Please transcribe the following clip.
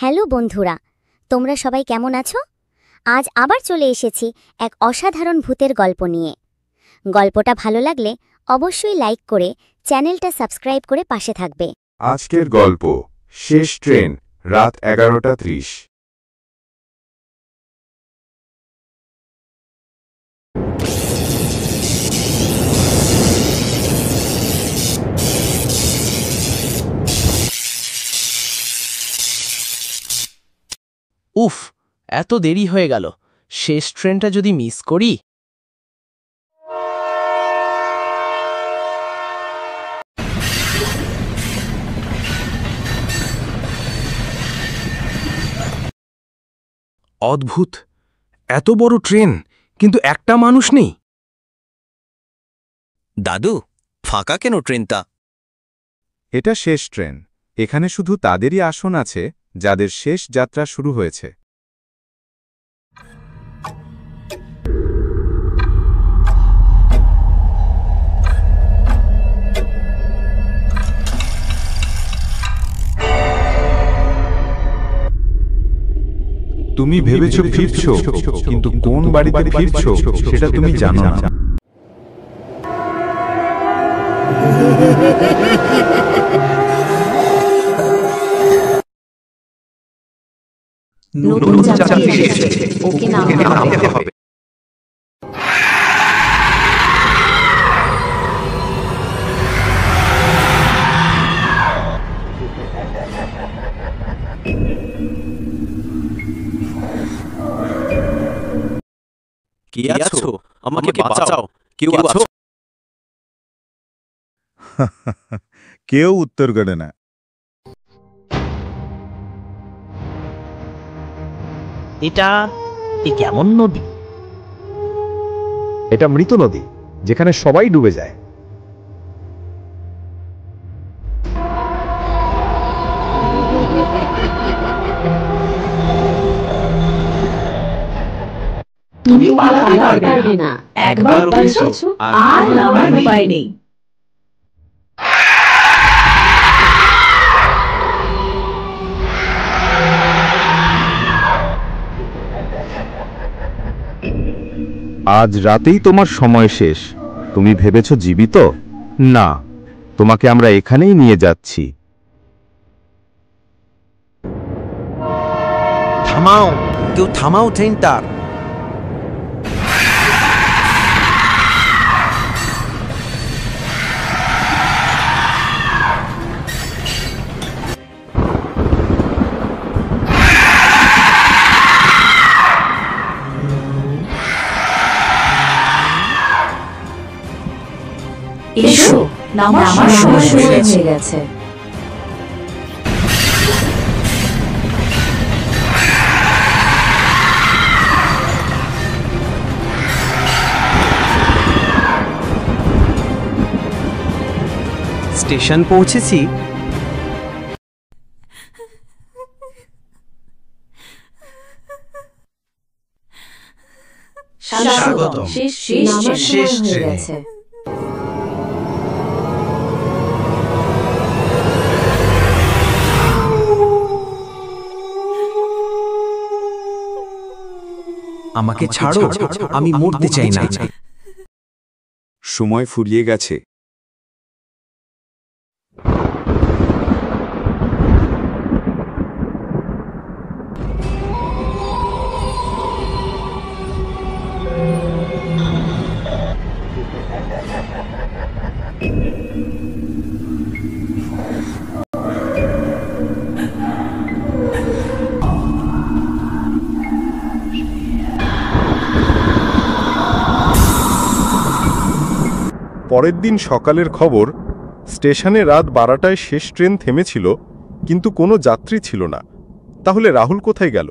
Hello বন্ধুরা, তোমরা সবাই কেমন আছো? আজ আবার চলে এসেছি এক অসাধারণ ভূতের গল্প নিয়ে। গল্পটা ভালো লাগলে অবশ্যই লাইক করে চ্যানেলটা সাবস্ক্রাইব করে পাশে থাকবে। আজকের গল্প শেষ ট্রেন, রাত 11:30। উফ, এত দেরি হয়ে গেল। শেষ ট্রেনটা যদি মিস করি। অদ্ভুত, এত বড় ট্রেন কিন্তু একটা মানুষ নেই। দাদু, ফাঁকা কেন ট্রেনটা? এটা শেষ ট্রেন। এখানে শুধু তাদেরই আসন আছে যাদের শেষ যাত্রা শুরু হয়েছে। তুমি ভেবেছো ফিরছো, কিন্তু কোন বাড়িতে ফিরছো সেটা তুমি জানো না। নতুন যাত্রী এসেছে, ওকে নামতে হবে। কে আছো? আমাকে বাঁচাও, কেউ আছো? কেউ উত্তর করে না। এটা কেমন নদী? এটা মৃত নদী, যেখানে সবাই ডুবে যায়। তুমি পালাতে পারবে না, একবার পেয়েছো আর নামার উপায় নেই। আজ রাতেই তোমার সময় শেষ। তুমি ভেবেছো জীবিত? না, তোমাকে আমরা এখানেই নিয়ে যাচ্ছি। থামাও, কেউ থামাও ট্রেনটা। এসো, নামার সময় হয়ে গেছে। স্টেশন পৌঁছেছি। স্বাগতম। শেষ হয়ে গেছে। আমাকে ছাড়ো, আমি মরতে চাই না। সময় ফুরিয়ে গেছে। পরের দিন সকালের খবর, স্টেশনে রাত 12টায় শেষ ট্রেন থেমেছিল, কিন্তু কোনো যাত্রী ছিল না। তাহলে রাহুল কোথায় গেল?